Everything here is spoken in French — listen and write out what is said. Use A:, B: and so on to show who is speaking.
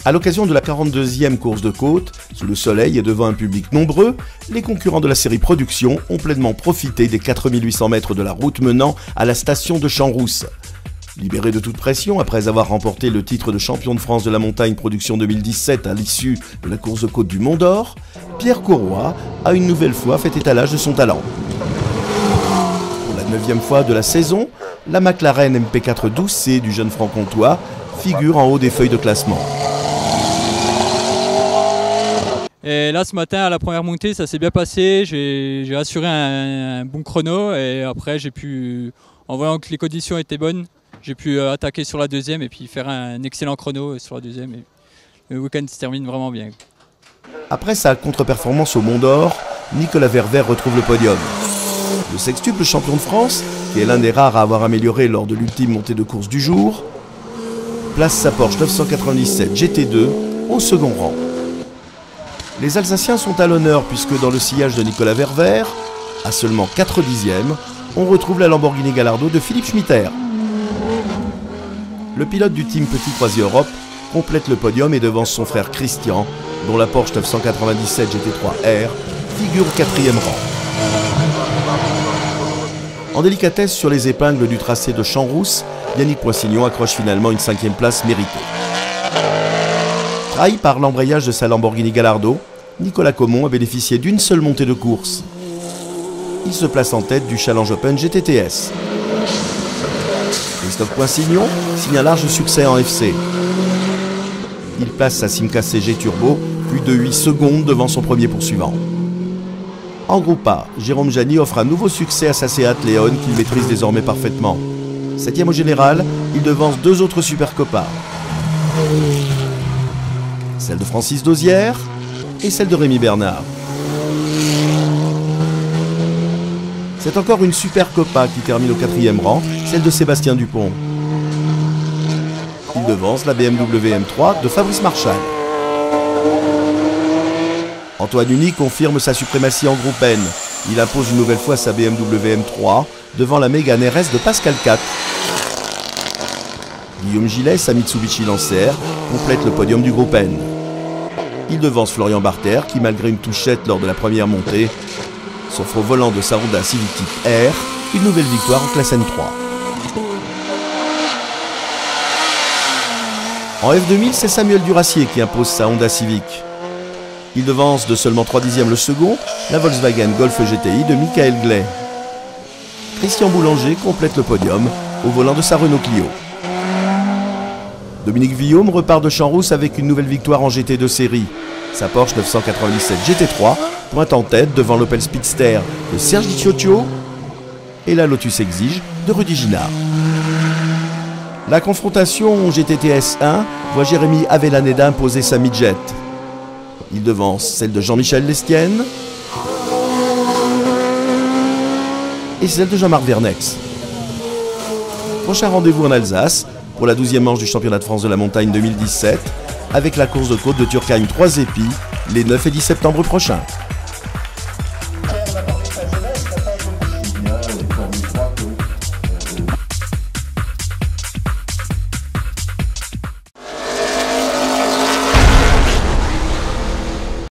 A: À l'occasion de la 42e course de côte, sous le soleil et devant un public nombreux, les concurrents de la série Production ont pleinement profité des 4800 mètres de la route menant à la station de Champs-Rousses. Libéré de toute pression après avoir remporté le titre de champion de France de la montagne Production 2017 à l'issue de la course de côte du Mont d'Or, Pierre Cauroy a une nouvelle fois fait étalage de son talent. Pour la 9e fois de la saison, la McLaren MP4 12C du jeune franc-comtois figure en haut des feuilles de classement.
B: Et là ce matin à la première montée ça s'est bien passé, j'ai assuré un bon chrono et après j'ai pu, en voyant que les conditions étaient bonnes, j'ai pu attaquer sur la deuxième et puis faire un excellent chrono sur la deuxième. Et le week-end se termine vraiment bien.
A: Après sa contre-performance au Mont d'Or, Nicolas Ververt retrouve le podium. Le sextuple champion de France, qui est l'un des rares à avoir amélioré lors de l'ultime montée de course du jour, place sa Porsche 997 GT2 au second rang. Les Alsaciens sont à l'honneur puisque dans le sillage de Nicolas Ververt, à seulement 4 dixièmes, on retrouve la Lamborghini Gallardo de Philippe Schmitter. Le pilote du team Petit Croisier Europe complète le podium et devance son frère Christian, dont la Porsche 997 GT3 R figure au 4e rang. En délicatesse sur les épingles du tracé de Champs-Rousses, Yannick Poissignon accroche finalement une 5e place méritée. Trahi par l'embrayage de sa Lamborghini Gallardo, Nicolas Caumont a bénéficié d'une seule montée de course. Il se place en tête du Challenge Open GTTS. Christophe Poissignon signe un large succès en FC. Il place sa Simca CG Turbo plus de 8 secondes devant son premier poursuivant. En Groupe A, Jérôme Jany offre un nouveau succès à sa Seat Leon qu'il maîtrise désormais parfaitement. 7e au général, il devance 2 autres super copains. Celle de Francis Dauzière et celle de Rémi Bernard. C'est encore une super copa qui termine au 4e rang, celle de Sébastien Dupont. Il devance la BMW M3 de Fabrice Marchal. Antoine Uny confirme sa suprématie en Groupe N. Il impose une nouvelle fois sa BMW M3 devant la Mégane RS de Pascal Cat. Guillaume Gillet, sa Mitsubishi Lancer, complète le podium du Groupe N. Il devance Florian Barter qui, malgré une touchette lors de la première montée, s'offre au volant de sa Honda Civic Type R une nouvelle victoire en classe N3. En F2000, c'est Samuel Duracier qui impose sa Honda Civic. Il devance de seulement 3 dixièmes le second, la Volkswagen Golf GTI de Michael Gley. Christian Boulanger complète le podium au volant de sa Renault Clio. Dominique Villaume repart de Champs-Rousses avec une nouvelle victoire en GT de série. Sa Porsche 997 GT3 pointe en tête devant l'Opel Speedster de Serge Di Cioccio et la Lotus Exige de Rudy Ginard. La confrontation GTTS 1 voit Jérémy Avellaneda imposer sa Midjet. Il devance celle de Jean-Michel Lestienne et celle de Jean-Marc Vernex. Prochain rendez-vous en Alsace pour la 12e manche du championnat de France de la montagne 2017 avec la course de côte de Turckheim 3 épis les 9 et 10 septembre prochains.